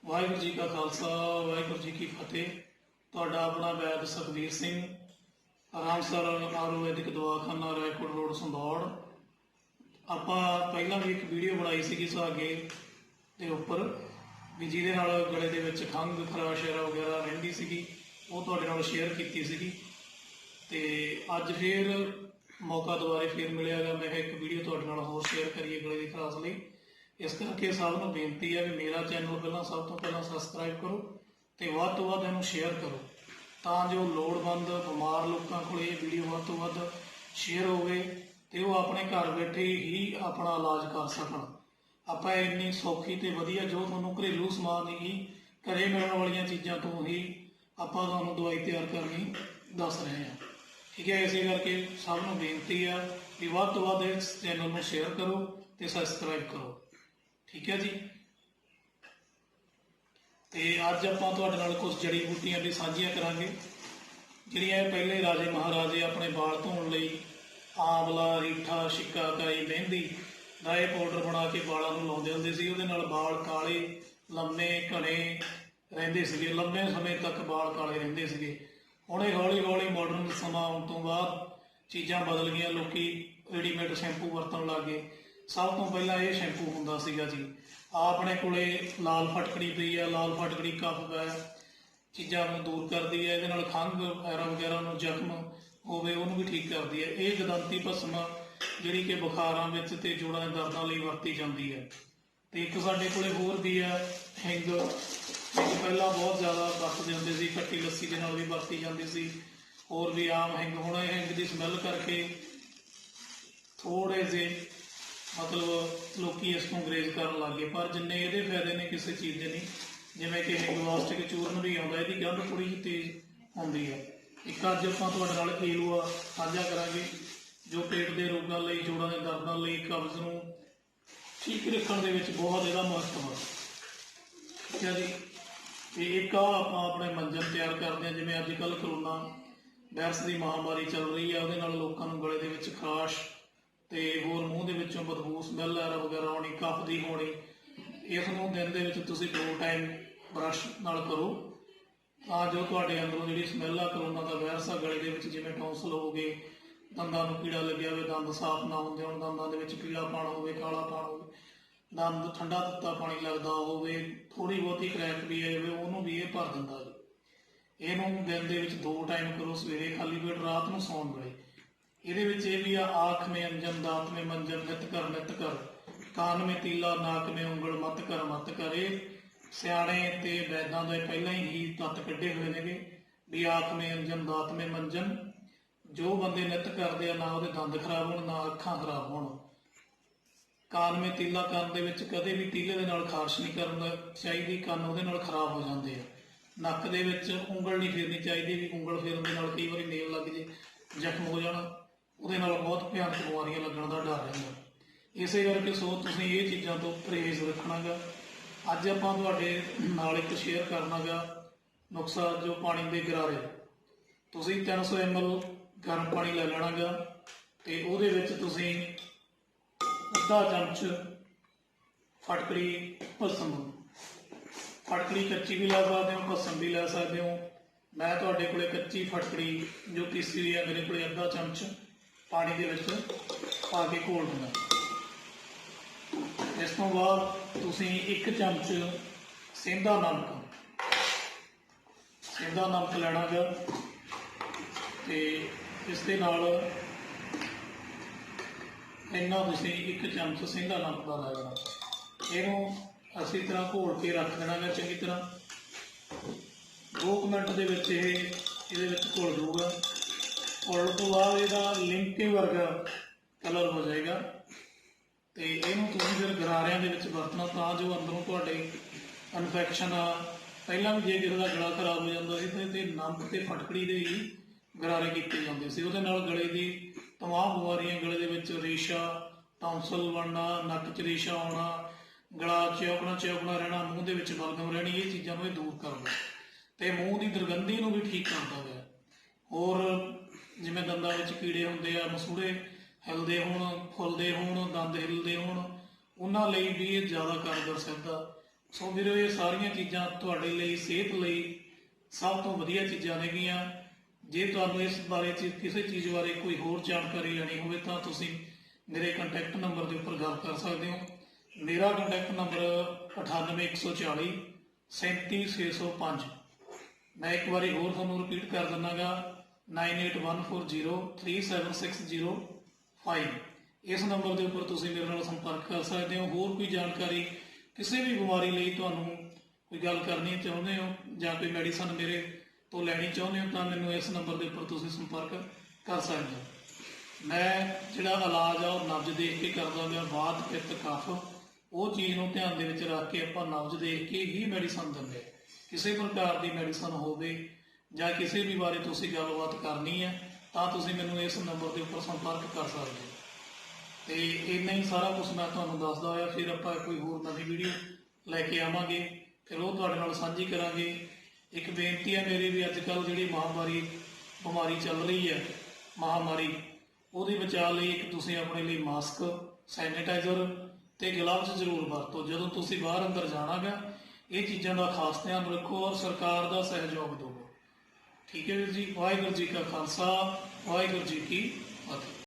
ਵਾਹਿਗੁਰੂ ਜੀ ਕਾ ਖਾਲਸਾ ਵਾਹਿਗੁਰੂ ਜੀ ਕੀ ਫਤਿਹ। ਤੁਹਾਡਾ ਆਪਣਾ ਵੈਦ ਸੁਖਬੀਰ ਸਿੰਘ, ਆਰਾਮਸਰ ਆਯੁਰਵੈਦਿਕ ਦਵਾਖਾਨਾ ਰਾਏਕੋਟ ਰੋਡ ਸੰਦੌੜ। ਆਪਾਂ ਪਹਿਲਾਂ ਵੀ ਇੱਕ ਵੀਡੀਓ ਬਣਾਈ ਸੀਗੀ ਸੁਹਾਗੇ ਦੇ ਉੱਪਰ ਵੀ ਜਿਹਦੇ ਨਾਲ ਗਲੇ ਦੇ ਵਿੱਚ ਖੰਘ ਖਰਾਸ਼ ਵਗੈਰਾ ਰਹਿੰਦੀ ਸੀਗੀ, ਉਹ ਤੁਹਾਡੇ ਨਾਲ ਸ਼ੇਅਰ ਕੀਤੀ ਸੀਗੀ। ਤੇ ਅੱਜ ਫੇਰ ਮੌਕਾ ਦੁਬਾਰੇ ਫੇਰ ਮਿਲਿਆ ਗਾ, ਮੈਂ ਇੱਕ ਵੀਡੀਓ ਤੁਹਾਡੇ ਨਾਲ ਹੋਰ ਸ਼ੇਅਰ ਕਰੀਏ ਗਲੇ ਦੀ ਖਰਾਸ਼ ਲਈ। ਇਸ ਕਰਕੇ ਸਭ ਨੂੰ ਬੇਨਤੀ ਹੈ ਵੀ ਮੇਰਾ ਚੈਨਲ ਪਹਿਲਾਂ ਸਭ ਤੋਂ ਪਹਿਲਾਂ ਸਬਸਕ੍ਰਾਈਬ ਕਰੋ ਅਤੇ ਵੱਧ ਤੋਂ ਵੱਧ ਇਹਨੂੰ ਸ਼ੇਅਰ ਕਰੋ, ਤਾਂ ਜੋ ਲੋੜਵੰਦ ਬਿਮਾਰ ਲੋਕਾਂ ਕੋਲ ਇਹ ਵੀਡੀਓ ਵੱਧ ਤੋਂ ਵੱਧ ਸ਼ੇਅਰ ਹੋਵੇ ਅਤੇ ਉਹ ਆਪਣੇ ਘਰ ਬੈਠੇ ਹੀ ਆਪਣਾ ਇਲਾਜ ਕਰ ਸਕਣ। ਆਪਾਂ ਇੰਨੀ ਸੌਖੀ ਅਤੇ ਵਧੀਆ ਜੋ ਤੁਹਾਨੂੰ ਘਰੇਲੂ ਸਮਾਨ ਹੀ ਘਰੇ ਮਿਲਣ ਵਾਲੀਆਂ ਚੀਜ਼ਾਂ ਤੋਂ ਹੀ ਆਪਾਂ ਤੁਹਾਨੂੰ ਦਵਾਈ ਤਿਆਰ ਕਰਨੀ ਦੱਸ ਰਹੇ ਹਾਂ, ਠੀਕ ਹੈ। ਇਸੇ ਕਰਕੇ ਸਭ ਨੂੰ ਬੇਨਤੀ ਹੈ ਵੀ ਵੱਧ ਤੋਂ ਵੱਧ ਇਸ ਚੈਨਲ ਨੂੰ ਸ਼ੇਅਰ ਕਰੋ ਅਤੇ ਸਬਸਕ੍ਰਾਈਬ ਕਰੋ, ਠੀਕ ਹੈ ਜੀ। ਤੇ ਅੱਜ ਆਪਾਂ ਤੁਹਾਡੇ ਨਾਲ ਕੁਝ ਜੜੀ ਬੂਟੀਆਂ ਵੀ ਸਾਂਝੀਆਂ ਕਰਾਂਗੇ, ਜਿਹੜੀਆਂ ਪਹਿਲੇ ਰਾਜੇ ਮਹਾਰਾਜੇ ਆਪਣੇ ਵਾਲ ਧੋਣ ਲਈ ਆਂਵਲਾ, ਰੀਠਾ, ਸ਼ਿਕਾਕਾਈ, ਮਹਿੰਦੀ ਦਾ ਇਹ ਪਾਊਡਰ ਬਣਾ ਕੇ ਵਾਲਾਂ ਨੂੰ ਲਾਉਂਦੇ ਹੁੰਦੇ ਸੀ। ਉਹਦੇ ਨਾਲ ਵਾਲ ਕਾਲੇ ਲੰਮੇ ਘਣੇ ਰਹਿੰਦੇ ਸੀਗੇ, ਲੰਮੇ ਸਮੇਂ ਤੱਕ ਵਾਲ ਕਾਲੇ ਰਹਿੰਦੇ ਸੀਗੇ। ਹੁਣ ਇਹ ਹੌਲੀ ਹੌਲੀ ਮਾਡਰਨ ਸਮਾਂ ਆਉਣ ਤੋਂ ਬਾਅਦ ਚੀਜ਼ਾਂ ਬਦਲ ਗਈਆਂ, ਲੋਕੀ ਰੈਡੀਮੇਡ ਸ਼ੈਂਪੂ ਵਰਤਣ ਲੱਗ ਗਏ। ਸਭ ਤੋਂ ਪਹਿਲਾਂ ਇਹ ਸ਼ੈਂਪੂ ਹੁੰਦਾ ਸੀਗਾ ਜੀ, ਆਪਣੇ ਕੋਲੇ ਲਾਲ ਫਟਕੜੀ ਪਈ ਆ, ਲਾਲ ਫਟਕੜੀ ਕਫ ਹੈ ਚੀਜ਼ਾਂ ਨੂੰ ਦੂਰ ਕਰਦੀ ਹੈ, ਇਹਦੇ ਨਾਲ ਖੰਘ ਐਰਾ ਵਗੈਰਾ ਨੂੰ ਜ਼ਖਮ ਹੋਵੇ ਉਹਨੂੰ ਵੀ ਠੀਕ ਕਰਦੀ ਹੈ। ਇਹ ਗਦੰਤੀ ਭਸਮ ਜਿਹੜੀ ਕਿ ਬੁਖਾਰਾਂ ਵਿੱਚ ਅਤੇ ਜੋੜਾਂ ਦੇ ਦਰਦਾਂ ਲਈ ਵਰਤੀ ਜਾਂਦੀ ਹੈ। ਅਤੇ ਇੱਕ ਸਾਡੇ ਕੋਲੇ ਹੋਰ ਵੀ ਹੈ ਹਿੰਗ, ਹਿੰਗ ਪਹਿਲਾਂ ਬਹੁਤ ਜ਼ਿਆਦਾ ਵਰਤਦੇ ਹੁੰਦੇ ਸੀ, ਖੱਟੀ ਲੱਸੀ ਦੇ ਨਾਲ ਵੀ ਵਰਤੀ ਜਾਂਦੀ ਸੀ। ਹੋਰ ਵੀ ਆਮ ਹਿੰਗ, ਹੁਣ ਇਹ ਹਿੰਗ ਦੀ ਸਮੈਲ ਕਰਕੇ ਥੋੜ੍ਹੇ ਜਿਹੇ ਮਤਲਬ ਲੋਕੀ ਇਸ ਤੋਂ ਗਰੇਜ਼ ਕਰਨ ਲੱਗ ਗਏ, ਪਰ ਜਿੰਨੇ ਇਹਦੇ ਫਾਇਦੇ ਨੇ ਕਿਸੇ ਚੀਜ਼ ਦੇ ਨਹੀਂ। ਜਿਵੇਂ ਕਿ ਹਿੰਗ ਵਾਸਟਿਕ ਚੂਰਨ ਵੀ ਆਉਂਦਾ, ਇਹਦੀ ਗੰਧ ਥੋੜ੍ਹੀ ਜਿਹੀ ਤੇਜ਼ ਹੁੰਦੀ ਹੈ। ਇੱਕ ਅੱਜ ਆਪਾਂ ਤੁਹਾਡੇ ਨਾਲ ਏਲੂਆ ਸਾਂਝਾ ਕਰਾਂਗੇ, ਜੋ ਪੇਟ ਦੇ ਰੋਗਾਂ ਲਈ, ਜੋੜਾਂ ਦੇ ਦਰਦਾਂ ਲਈ, ਕਬਜ਼ ਨੂੰ ਠੀਕ ਰੱਖਣ ਦੇ ਵਿੱਚ ਬਹੁਤ ਇਹਦਾ ਮਹੱਤਵ ਹੈ, ਠੀਕ ਹੈ ਜੀ। ਅਤੇ ਇੱਕ ਆਪਾਂ ਆਪਣੇ ਮੰਜਨ ਤਿਆਰ ਕਰਦੇ ਹਾਂ, ਜਿਵੇਂ ਅੱਜ ਕੱਲ੍ਹ ਕਰੋਨਾ ਵਾਇਰਸ ਦੀ ਮਹਾਂਮਾਰੀ ਚੱਲ ਰਹੀ ਹੈ, ਉਹਦੇ ਨਾਲ ਲੋਕਾਂ ਨੂੰ ਗਲੇ ਦੇ ਵਿੱਚ ਖਰਾਸ਼ ਅਤੇ ਹੋਰ ਮੂੰਹ ਦੇ ਵਿੱਚੋਂ ਬਦਬੂ ਸਮੈਲ ਐਰਾ ਵਗੈਰਾ ਆਉਣੀ, ਕਫ ਦੀ ਹੋਣੀ। ਇਸ ਨੂੰ ਦਿਨ ਦੇ ਵਿੱਚ ਤੁਸੀਂ 2 ਟਾਈਮ ਬਰੱਸ਼ ਨਾਲ ਕਰੋ, ਤਾਂ ਜੋ ਤੁਹਾਡੇ ਅੰਦਰੋਂ ਜਿਹੜੀ ਸਮੈਲ ਆ, ਕਰੋਨਾ ਦਾ ਵਾਇਰਸ ਆ, ਗਲੇ ਦੇ ਵਿੱਚ ਜਿਵੇਂ ਟੌਂਸਲ ਹੋ ਗਏ, ਦੰਦਾਂ ਨੂੰ ਕੀੜਾ ਲੱਗਿਆ ਹੋਵੇ, ਦੰਦ ਸਾਫ਼ ਨਾ ਹੁੰਦੇ ਹੋਣ, ਦੰਦਾਂ ਦੇ ਵਿੱਚ ਪੀਲਾਪਣ ਹੋਵੇ, ਕਾਲਾਪਣ ਹੋਵੇ, ਦੰਦ ਠੰਡਾ ਤੱਤਾ ਪਾਣੀ ਲੱਗਦਾ ਹੋਵੇ, ਥੋੜ੍ਹੀ ਬਹੁਤੀ ਕਰੈਕ ਵੀ ਆਈ ਹੋਵੇ, ਉਹਨੂੰ ਵੀ ਇਹ ਭਰ ਦਿੰਦਾ ਜੀ। ਇਹਨੂੰ ਦਿਨ ਦੇ ਵਿੱਚ 2 ਟਾਈਮ ਕਰੋ, ਸਵੇਰੇ ਖਾਲੀ ਪੇਟ, ਰਾਤ ਨੂੰ ਸੌਣ ਵੇਲੇ। ਇਹਦੇ ਵਿੱਚ ਇਹ ਵੀ ਆ, ਆਖ ਮੇਂ ਅੰਜਨ ਦਾਤ ਮੇਂ ਮੰਜਨ ਨਿਤ ਕਰ, ਕਾਨ ਮੇਂ ਤੀਲਾ ਨਾਕ ਮੇਂ ਉਂਗਲ ਮਤ ਕਰ। ਇਹ ਸਿਆਣੇ ਅਤੇ ਵੈਦਾਂ ਦੇ ਪਹਿਲਾਂ ਹੀ ਤੱਤ ਕੱਢੇ ਹੋਏ ਨੇਗੇ ਵੀ ਆਖ ਮੇਂ ਅੰਜਨ ਦਾਤ ਮੇਂ ਮੰਜਨ, ਜੋ ਬੰਦੇ ਨਿੱਤ ਕਰਦੇ ਆ ਨਾ ਉਹਦੇ ਦੰਦ ਖਰਾਬ ਹੋਣ, ਨਾ ਅੱਖਾਂ ਖਰਾਬ ਹੋਣ। ਕਾਨ ਮੇਂ ਤੀਲਾ, ਕੰਨ ਦੇ ਵਿੱਚ ਕਦੇ ਵੀ ਤੀਲੇ ਦੇ ਨਾਲ ਖਾਰਸ਼ ਨਹੀਂ ਕਰਨਾ ਚਾਹੀਦੀ, ਕੰਨ ਉਹਦੇ ਨਾਲ ਖਰਾਬ ਹੋ ਜਾਂਦੇ ਆ। ਨੱਕ ਦੇ ਵਿੱਚ ਉਂਗਲ ਨਹੀਂ ਫੇਰਨੀ ਚਾਹੀਦੀ, ਵੀ ਉਂਗਲ ਫੇਰਨ ਦੇ ਨਾਲ ਕਈ ਵਾਰੀ ਨੇਲ ਲੱਗ ਜੇ, ਜ਼ਖਮ ਹੋ ਜਾਣਾ, ਉਹਦੇ ਨਾਲ ਬਹੁਤ ਭਿਆਨਕ ਬਿਮਾਰੀਆਂ ਲੱਗਣ ਦਾ ਡਰ ਰਹਿੰਦਾ। ਇਸੇ ਕਰਕੇ ਤੁਸੀਂ ਇਹ ਚੀਜ਼ਾਂ ਤੋਂ ਪਰਹੇਜ਼ ਰੱਖਣਾ ਗਾ। ਅੱਜ ਆਪਾਂ ਤੁਹਾਡੇ ਨਾਲ ਇੱਕ ਸ਼ੇਅਰ ਕਰਨਾ ਗਾ ਨੁਸਖਾ, ਜੋ ਪਾਣੀ ਦੇ ਗਰਾਰੇ। ਤੁਸੀਂ 300 ml ਗਰਮ ਪਾਣੀ ਲੈ ਲੈਣਾ ਗਾ, ਅਤੇ ਉਹਦੇ ਵਿੱਚ ਤੁਸੀਂ ਅੱਧਾ ਚਮਚ ਫਟਕੜੀ ਭਸਮ, ਫਟਕੜੀ ਕੱਚੀ ਵੀ ਲੈ ਸਕਦੇ ਹੋ, ਭਸਮ ਵੀ ਲੈ ਸਕਦੇ ਹੋ। ਮੈਂ ਤੁਹਾਡੇ ਕੋਲੇ ਕੱਚੀ ਫਟਕੜੀ ਜੋ ਪੀਸੀ ਹੋਈ ਹੈ, ਮੇਰੇ ਕੋਲੇ ਅੱਧਾ ਚਮਚ ਪਾਣੀ ਦੇ ਵਿੱਚ ਪਾ ਕੇ ਘੋਲ ਦੇਣਾ। ਇਸ ਤੋਂ ਬਾਅਦ ਤੁਸੀਂ 1 ਚਮਚ ਸੇਂਦਾ ਨਮਕ ਲੈਣਾ ਗਾ, ਅਤੇ ਇਸ ਦੇ ਨਾਲ ਇੰਨਾ ਤੁਸੀਂ 1 ਚਮਚ ਸੇਂਦਾ ਨਮਕ ਦਾ ਲੈ ਲੈਣਾ। ਇਹਨੂੰ ਅਸੀਂ ਤਰ੍ਹਾਂ ਘੋਲ ਕੇ ਰੱਖ ਦੇਣਾ ਗਾ ਚੰਗੀ ਤਰ੍ਹਾਂ। 2 ਮਿੰਟ ਦੇ ਵਿੱਚ ਇਹਦੇ ਵਿੱਚ ਘੁਲ ਜਾਊਗਾ। ਘੁਲਣ ਤੋਂ ਬਾਅਦ ਇਹਦਾ ਲਿਮਕੇ ਵਰਗਾ ਕਲਰ ਹੋ ਜਾਏਗਾ, ਅਤੇ ਇਹਨੂੰ ਤੁਸੀਂ ਫਿਰ ਗਰਾਰਿਆਂ ਦੇ ਵਿੱਚ ਵਰਤਣਾ, ਤਾਂ ਜੋ ਅੰਦਰੋਂ ਤੁਹਾਡੇ ਇਨਫੈਕਸ਼ਨ ਆ। ਪਹਿਲਾਂ ਵੀ ਜੇ ਕਿਸੇ ਦਾ ਗਲਾ ਖਰਾਬ ਹੋ ਜਾਂਦਾ ਸੀ ਤਾਂ ਇਹਦੇ ਨਮਕ ਅਤੇ ਫਟਕੜੀ ਦੇ ਹੀ ਗਰਾਰੇ ਕੀਤੇ ਜਾਂਦੇ ਸੀ। ਉਹਦੇ ਨਾਲ ਗਲੇ ਦੀ ਤਮਾਮ ਬਿਮਾਰੀਆਂ, ਗਲੇ ਦੇ ਵਿੱਚ ਰੇਸ਼ਾ, ਟੌਂਸਲ ਬਣਨਾ, ਨੱਕ 'ਚ ਰੇਸ਼ਾ ਆਉਣਾ, ਗਲਾ ਚੌਕਣਾ ਰਹਿਣਾ, ਮੂੰਹ ਦੇ ਵਿੱਚ ਬਲਗਮ ਰਹਿਣੀ, ਇਹ ਚੀਜ਼ਾਂ ਨੂੰ ਇਹ ਦੂਰ ਕਰਦਾ, ਅਤੇ ਮੂੰਹ ਦੀ ਦੁਰਗੰਧੀ ਨੂੰ ਵੀ ਠੀਕ ਕਰਦਾ ਹੈ। ਹੋਰ ਜਿਵੇਂ ਦੰਦਾਂ ਵਿੱਚ ਕੀੜੇ ਹੁੰਦੇ ਆ, ਮਸੂੜੇ ਹਿਲਦੇ ਹੋਣ, ਫੁੱਲਦੇ ਹੋਣ, ਦੰਦ ਹਿਲਦੇ ਹੋਣ, ਉਹਨਾਂ ਲਈ ਵੀ ਇਹ ਜ਼ਿਆਦਾ ਕਾਰਗਰ ਸਿੱਧ ਆ। ਸੋ ਵੀਰੋ ਇਹ ਸਾਰੀਆਂ ਚੀਜ਼ਾਂ ਤੁਹਾਡੇ ਲਈ, ਸਿਹਤ ਲਈ ਸਭ ਤੋਂ ਵਧੀਆ ਚੀਜ਼ਾਂ ਨੇਗੀਆਂ। ਜੇ ਤੁਹਾਨੂੰ ਇਸ ਬਾਰੇ ਕਿਸੇ ਚੀਜ਼ ਬਾਰੇ ਕੋਈ ਹੋਰ ਜਾਣਕਾਰੀ ਲੈਣੀ ਹੋਵੇ ਤਾਂ ਤੁਸੀਂ ਮੇਰੇ ਕੰਟੈਕਟ ਨੰਬਰ ਦੇ ਉੱਪਰ ਗੱਲ ਕਰ ਸਕਦੇ ਹੋ। ਮੇਰਾ ਕੰਟੈਕਟ ਨੰਬਰ 98140 37605। ਮੈਂ ਇੱਕ ਵਾਰੀ ਹੋਰ ਤੁਹਾਨੂੰ ਰਿਪੀਟ ਕਰ ਦਿੰਨਾਗਾ, 9814037605। ਇਸ ਨੰਬਰ ਦੇ ਉੱਪਰ ਤੁਸੀਂ ਮੇਰੇ ਨਾਲ ਸੰਪਰਕ ਕਰ ਸਕਦੇ ਹੋ। ਹੋਰ ਕੋਈ ਜਾਣਕਾਰੀ, ਕਿਸੇ ਵੀ ਬਿਮਾਰੀ ਲਈ ਤੁਹਾਨੂੰ ਕੋਈ ਗੱਲ ਕਰਨੀ ਚਾਹੁੰਦੇ ਹੋ ਜਾਂ ਕੋਈ ਮੈਡੀਸਨ ਮੇਰੇ ਤੋਂ ਲੈਣੀ ਚਾਹੁੰਦੇ ਹੋ ਤਾਂ ਮੈਨੂੰ ਇਸ ਨੰਬਰ ਦੇ ਉੱਪਰ ਤੁਸੀਂ ਸੰਪਰਕ ਕਰ ਸਕਦੇ ਹੋ। ਮੈਂ ਜਿਹੜਾ ਇਲਾਜ ਆ ਉਹ ਨਬਜ਼ ਦੇਖ ਕੇ ਕਰਦਾ ਗਾ, ਵਾਤ ਪਿੱਤ ਕਫ ਉਹ ਚੀਜ਼ ਨੂੰ ਧਿਆਨ ਦੇ ਵਿੱਚ ਰੱਖ ਕੇ ਆਪਾਂ ਨਬਜ਼ ਦੇਖ ਕੇ ਹੀ ਮੈਡੀਸਨ ਦਿੰਦੇ। ਕਿਸੇ ਪ੍ਰਕਾਰ ਦੀ ਮੈਡੀਸਨ ਹੋਵੇ ਜਾਂ ਕਿਸੇ ਵੀ ਬਾਰੇ ਤੁਸੀਂ ਗੱਲਬਾਤ ਕਰਨੀ ਹੈ ਤਾਂ ਤੁਸੀਂ ਮੈਨੂੰ ਇਸ ਨੰਬਰ ਦੇ ਉੱਪਰ ਸੰਪਰਕ ਕਰ ਸਕਦੇ ਹੋ। ਤੇ ਇੰਨਾ ਹੀ ਸਾਰਾ ਕੁਝ ਮੈਂ ਤੁਹਾਨੂੰ ਦੱਸਦਾ ਹੋਇਆ, ਫਿਰ ਆਪਾਂ ਕੋਈ ਹੋਰ ਨਵੀਂ ਵੀਡੀਓ ਲੈ ਕੇ ਆਵਾਂਗੇ, ਫਿਰ ਉਹ ਤੁਹਾਡੇ ਨਾਲ ਸਾਂਝੀ ਕਰਾਂਗੇ। ਇੱਕ ਬੇਨਤੀ ਹੈ ਮੇਰੀ ਵੀ, ਅੱਜ ਕੱਲ੍ਹ ਜਿਹੜੀ ਬਿਮਾਰੀ ਚੱਲ ਰਹੀ ਹੈ, ਮਹਾਮਾਰੀ, ਉਹਦੇ ਬਚਾਅ ਲਈ ਇੱਕ ਤੁਸੀਂ ਆਪਣੇ ਲਈ ਮਾਸਕ, ਸੈਨੀਟਾਈਜ਼ਰ ਤੇ ਗਲਵਜ਼ ਜ਼ਰੂਰ ਵਰਤੋ ਜਦੋਂ ਤੁਸੀਂ ਬਾਹਰ ਅੰਦਰ ਜਾਣਾਗਾ। ਇਹ ਚੀਜ਼ਾਂ ਦਾ ਖਾਸ ਧਿਆਨ ਰੱਖੋ ਔਰ ਸਰਕਾਰ ਦਾ ਸਹਿਯੋਗ ਦਿਓ। ਠੀਕ ਹੈ ਵੀਰ ਜੀ। ਵਾਹਿਗੁਰੂ ਜੀ ਕਾ ਖਾਲਸਾ, ਵਾਹਿਗੁਰੂ ਜੀ ਕੀ ਫਤਿਹ।